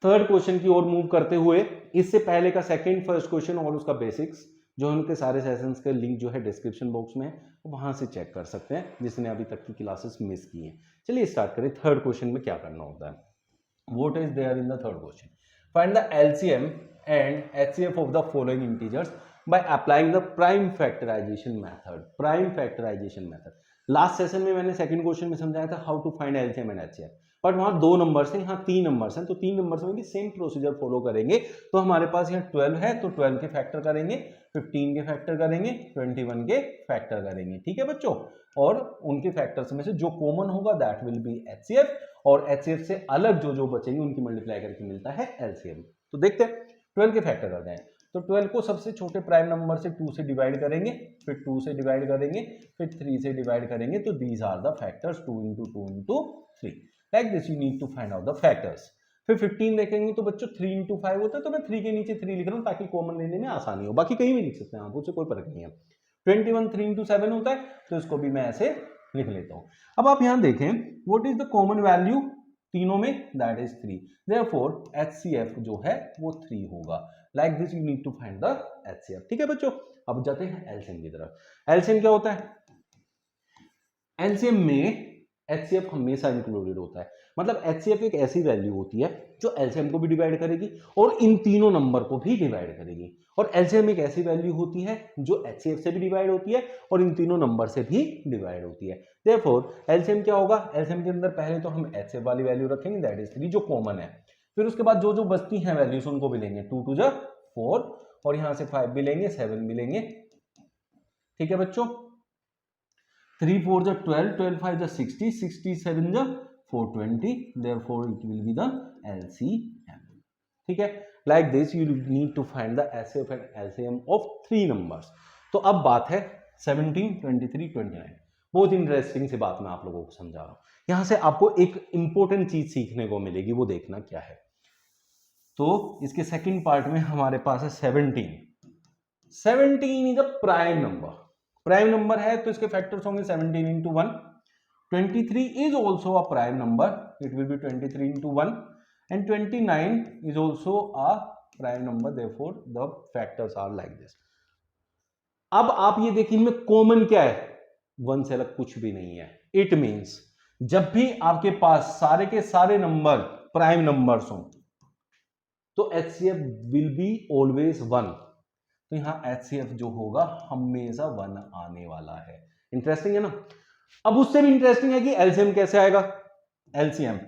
Third question की ओर move करते हुए, इससे पहले का सेकंड फर्स्ट क्वेश्चन और उसका बेसिक्स जो उनके सारे सेशंस के लिंक जो है डिस्क्रिप्शन बॉक्स में है, वहां से चेक कर सकते हैं जिसने अभी तक की क्लासेस मिस की हैं। चलिए स्टार्ट करें। थर्ड क्वेश्चन में क्या करना होता है, what is there in the third question, find the LCM and HCF of the following integers by applying the prime factorisation method. Prime factorisation method last session में मैंने सेकंड क्वेश्चन में समझाया था how to find LCM and HCF, but वहां 2 numbers हैं, यहाँ 3 numbers हैं, तो 3 नंबर्स में भी सेम प्रोसीजर फॉलो करेंगे। तो हमारे पास यहाँ 12 है तो 12 के फैक्टर करेंगे, 15 के फैक्टर करेंगे, 21 के फैक्टर करेंगे, ठीक है बच्चों। और उनके फैक्टर्स में से जो कॉमन होगा दैट विल बी एचसीएफ, और एचसीएफ से अलग जो जो बचेंगे उनकी मल्टीप्लाई करके मिलता है एलसीएम। तो देखते हैं 12 के फैक्टर करते हैं। तो 12 को सबसे छोटे प्राइम नंबर से 2 से डिवाइड करेंगे, फिर 2 से डिवाइड करेंगे, फिर 3 से डिवाइड करेंगे, तो these are the factors 2 into 2 into 3। Like this you need to find out the factors. फिर 15 देखेंगे तो बच्चों 3 into 5 होता है, तो मैं 3 के नीचे 3 लिख रहा हूँ ताकि कॉमन लेने में आसानी हो, बाकी कहीं भी लिख सकते हैं आप, उससे कोई फर्क नहीं है। 21 3 into 7 होता है, तो इसको भी मैं ऐसे लिख लेता हूँ। अब आप यहाँ देखें what is the common value तीनों में, दैट इज 3, देयरफॉर एचसीएफ जो है वो 3 होगा। Like this you need to find the HCF, ठीक है बच्चों। अब जाते हैं एलसीएम की तरफ। एलसीएम क्या होता है, एलसीएम में एचसीएफ हमेशा इंक्लूडेड होता है, मतलब एचसीएफ एक ऐसी वैल्यू होती है जो एलसीएम को भी डिवाइड करेगी और इन तीनों नंबर को भी डिवाइड करेगी, और एलसीएम एक ऐसी वैल्यू होती है जो एचसीएफ से भी डिवाइड होती है और इन तीनों नंबर से भी डिवाइड होती है। देयरफॉर एलसीएम क्या होगा, एलसीएम के अंदर पहले तो हम एचसीएफ वाली वैल्यू रखेंगे दैट इज 3 जो कॉमन है, फिर उसके बाद जो जो बचती हैं वैल्यूज उनको भी लेंगे, 2 2 4 और यहां से 5 भी लेंगे, 7 भी लेंगे, ठीक है बच्चों। 3 4 12, 12 5 60, 67 420, therefore it will be the LCM, ठीक है। Like this you need to find the HCF and LCM of 3 numbers। तो अब बात है 17 23 29। बहुत इंटरेस्टिंग सी बात मैं आप लोगों को समझा रहा हूं, यहां से आपको एक इंपॉर्टेंट चीज सीखने को मिलेगी, वो देखना क्या है। तो इसके सेकंड पार्ट में हमारे पास है 17 is a prime number, prime number है तो इसके फैक्टर्स होंगे 17 into 1। 23 is also a prime number, it will be 23 into 1, and 29 is also a prime number, therefore the factors are like this। अब आप ये देखिए इनमें कॉमन क्या है, 1 से अलग कुछ भी नहीं है। इट मींस जब भी आपके पास सारे के सारे नंबर प्राइम नंबर्स हों तो एचसीएफ विल बी ऑलवेज 1, तो यहां एचसीएफ जो होगा हमेशा 1 आने वाला है। इंटरेस्टिंग है ना। अब उससे भी इंटरेस्टिंग है कि एलसीएम कैसे आएगा। एलसीएम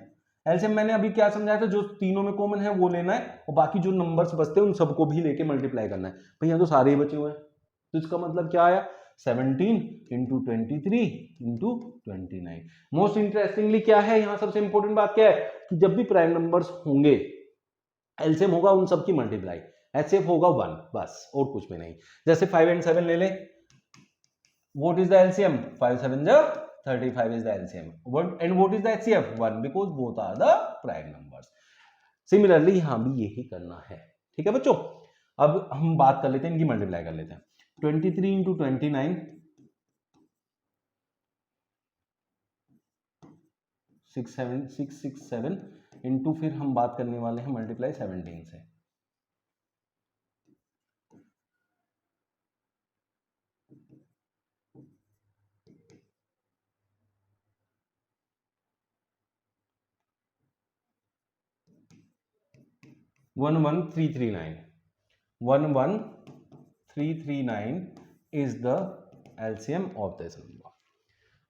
मैंने अभी क्या समझाया था, जो तीनों में कॉमन है वो लेना है और बाकी जो नंबर्स बचते हैं उन सबको भी लेके मल्टीप्लाई करना है। भैया तो सारे ही बचे हुए हैं, तो इसका मतलब क्या आया 17 into 23 into 29। मोस्ट इंटरेस्टिंगली क्या है यहाँ, सबसे इंपॉर्टेंट बात क्या है कि जब भी प्राइम नंबर्स होंगे एलसीएम होगा उन सबकी मल्टीप्लाई, एचसीएफ होगा 1 बस, और कुछ भी नहीं। जैसे 5 and 7 ले लें, what is the LCM, 5 7 35 is the LCM, and what is the HCF, 1, because both are the prime numbers। Similarly यहां भी यही करना है, ठीक है बच्चों। अब हम बात कर लेते हैं इनकी मल्टीप्लाई कर लेते हैं। 23 into 29 667 इंटू, फिर हम बात करने वाले हैं मल्टीप्लाई 17 से। One 11339 is the LCM of this number।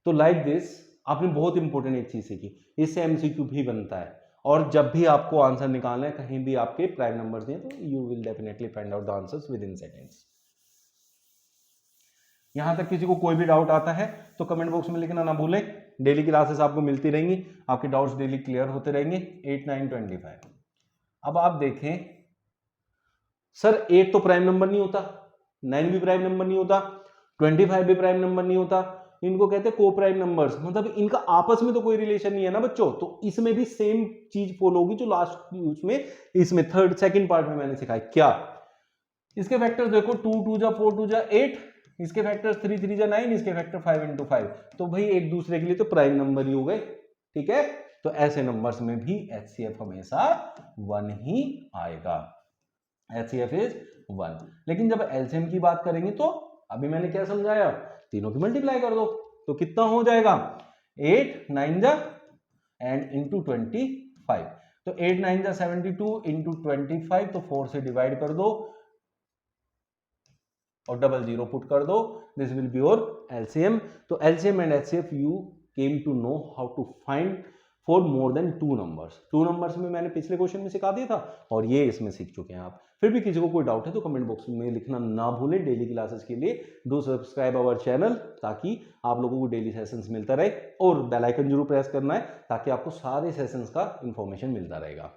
तो लाइक दिस आपने बहुत इंपॉर्टेंट एक चीज सीखी, इससे एमसीक्यू भी बनता है, और जब भी आपको आंसर निकालना है कहीं भी आपके प्राइम नंबर्स दिए तो you will definitely find out the answers with in seconds. यहां तक किसी को कोई भी डाउट आता है तो कमेंट बॉक्स में लिखना ना भूलें। डेली क्लासेस आपको मिलती रहेंगी, आपके डाउट्स डेली क्लियर होते रहेंगे। 8 9 25। अब आप देखें सर 8 तो प्राइम नंबर नहीं होता, 9 भी प्राइम नंबर नहीं होता, 25 भी प्राइम नंबर नहीं होता, इनको कहते हैं को प्राइम नंबर्स, मतलब इनका आपस में तो कोई रिलेशन नहीं है ना बच्चों। तो इसमें भी सेम चीज फॉलो होगी जो लास्ट उसमें इसमें थर्ड सेकंड पार्ट में मैंने सिखाया। क्या इसके फैक्टर्स देखो, 2 2 4 2 8, इसके फैक्टर्स 3 3 9, इसके फैक्टर 5 into 5, तो भाई एक दूसरे के लिए तो प्राइम नंबर ही हो गए, ठीक है। तो ऐसे नंबर्स में भी HCF हमेशा 1 ही आएगा। HCF is 1। लेकिन जब LCM की बात करेंगे तो अभी मैंने क्या समझाया, तीनों की मल्टीप्लाई कर दो तो कितना हो जाएगा, 8 9 जा एंड इंटू 25, तो 8 9 जा 72 इंटू 25, तो 4 से डिवाइड कर दो और डबल जीरो पुट कर दो, this will be your LCM। तो LCM and HCF you came to know how to find for more than 2 numbers. 2 numbers में मैंने पिछले क्वेश्चन में सिखा दिया था और ये इसमें सीख चुके हैं आप। फिर भी किसी को कोई डाउट है तो कमेंट बॉक्स में लिखना ना भूलें। डेली क्लासेस के लिए डू सब्सक्राइब अवर चैनल, ताकि आप लोगों को डेली सेशंस मिलता रहे, और बेल आइकन जरूर प्रेस करना है ताकि आपको सारे सेशंस का इंफॉर्मेशन मिलता रहेगा।